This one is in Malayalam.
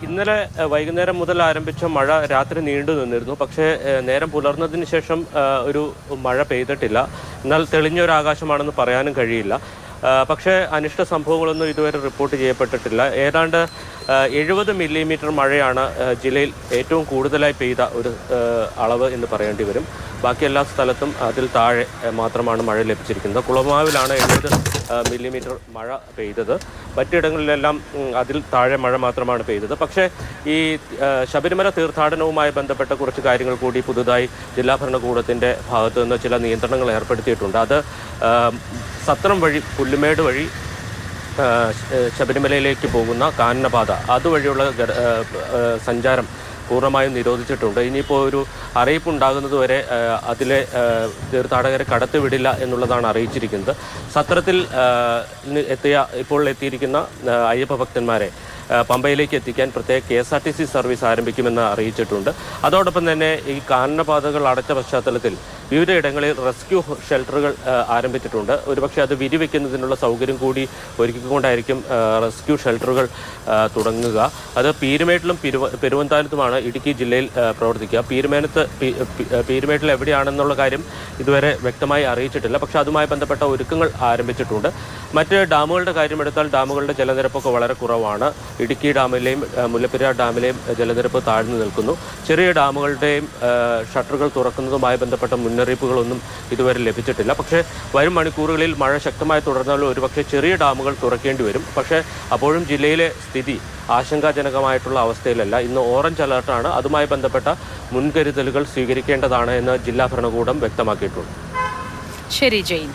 ഇന്നലെ വൈകുന്നേരം മുതൽ ആരംഭിച്ച മഴ രാത്രി നീണ്ടു നിന്നിരുന്നു. പക്ഷേ നേരം പുലർന്നതിന് ശേഷം ഒരു മഴ പെയ്തിട്ടില്ല. എന്നാൽ തെളിഞ്ഞൊരു ആകാശമാണെന്ന് പറയാനും കഴിയില്ല. പക്ഷേ അനിഷ്ട സംഭവങ്ങളൊന്നും ഇതുവരെ റിപ്പോർട്ട് ചെയ്യപ്പെട്ടിട്ടില്ല. ഏതാണ്ട് 70 മില്ലിമീറ്റർ മഴയാണ് ജില്ലയിൽ ഏറ്റവും കൂടുതലായി പെയ്ത ഒരു അളവ് എന്ന് പറയേണ്ടി വരും. ബാക്കി എല്ലാ സ്ഥലത്തും അതിൽ താഴെ മാത്രമാണ് മഴ ലഭിച്ചിരിക്കുന്നത്. കുളമാവിലാണ് 70 മില്ലിമീറ്റർ മഴ പെയ്തത്. മറ്റിടങ്ങളിലെല്ലാം അതിൽ താഴെ മഴ മാത്രമാണ് പെയ്തത്. പക്ഷേ ഈ ശബരിമല തീർത്ഥാടനവുമായി ബന്ധപ്പെട്ട കുറച്ച് കാര്യങ്ങൾ കൂടി പുതുതായി ജില്ലാ ഭരണകൂടത്തിൻ്റെ ഭാഗത്തു നിന്ന് ചില നിയന്ത്രണങ്ങൾ ഏർപ്പെടുത്തിയിട്ടുണ്ട്. അത് സത്രം വഴി പുല്ലുമേട് വഴി ശബരിമലയിലേക്ക് പോകുന്ന കാനനപാത അതുവഴിയുള്ള സഞ്ചാരം പൂർണ്ണമായും നിരോധിച്ചിട്ടുണ്ട്. ഇനിയിപ്പോൾ ഒരു അറിയിപ്പുണ്ടാകുന്നതുവരെ അതിലെ തീർത്ഥാടകരെ കടത്തിവിടില്ല എന്നുള്ളതാണ് അറിയിച്ചിരിക്കുന്നത്. സത്രത്തിൽ ഇപ്പോൾ എത്തിയിരിക്കുന്ന അയ്യപ്പ ഭക്തന്മാരെ പമ്പയിലേക്ക് എത്തിക്കാൻ പ്രത്യേക KSRTC സർവീസ് ആരംഭിക്കുമെന്ന് അറിയിച്ചിട്ടുണ്ട്. അതോടൊപ്പം തന്നെ ഈ കാനനപാതകൾ അടച്ച പശ്ചാത്തലത്തിൽ വിവിധയിടങ്ങളിൽ റെസ്ക്യൂ ഷെൽട്ടറുകൾ ആരംഭിച്ചിട്ടുണ്ട്. ഒരുപക്ഷെ അത് വിരിവെക്കുന്നതിനുള്ള സൗകര്യം കൂടി ഒരുക്കിക്കൊണ്ടായിരിക്കും റെസ്ക്യൂ ഷെൽട്ടറുകൾ തുടങ്ങുക. അത് പീരുമേട്ടിലും പെരുവന്താനത്തുമാണ് ഇടുക്കി ജില്ലയിൽ പ്രവർത്തിക്കുക. പീരുമേട്ടിൽ എവിടെയാണെന്നുള്ള കാര്യം ഇതുവരെ വ്യക്തമായി അറിയിച്ചിട്ടില്ല. പക്ഷേ അതുമായി ബന്ധപ്പെട്ട ഒരുക്കങ്ങൾ ആരംഭിച്ചിട്ടുണ്ട്. മറ്റ് ഡാമുകളുടെ കാര്യമെടുത്താൽ ഡാമുകളുടെ ജലനിരപ്പൊക്കെ വളരെ കുറവാണ്. ഇടുക്കി ഡാമിലെയും മുല്ലപ്പെരിയാർ ഡാമിലെയും ജലനിരപ്പ് താഴ്ന്നു നിൽക്കുന്നു. ചെറിയ ഡാമുകളുടെയും ഷട്ടറുകൾ തുറക്കുന്നതുമായി ബന്ധപ്പെട്ട മുന്നറിയിപ്പുകളൊന്നും ഇതുവരെ ലഭിച്ചിട്ടില്ല. പക്ഷേ വരും മണിക്കൂറുകളിൽ മഴ ശക്തമായി തുടർന്നാൽ ഒരുപക്ഷെ ചെറിയ ഡാമുകൾ തുറക്കേണ്ടി വരും. പക്ഷേ അപ്പോഴും ജില്ലയിലെ സ്ഥിതി ആശങ്കാജനകമായിട്ടുള്ള അവസ്ഥയിലല്ല. ഇന്ന് ഓറഞ്ച് അലർട്ടാണ്. അതുമായി ബന്ധപ്പെട്ട മുൻകരുതലുകൾ സ്വീകരിക്കേണ്ടതാണ് എന്ന് ജില്ലാ ഭരണകൂടം വ്യക്തമാക്കിയിട്ടുണ്ട്. ശരി ജെയിൻ.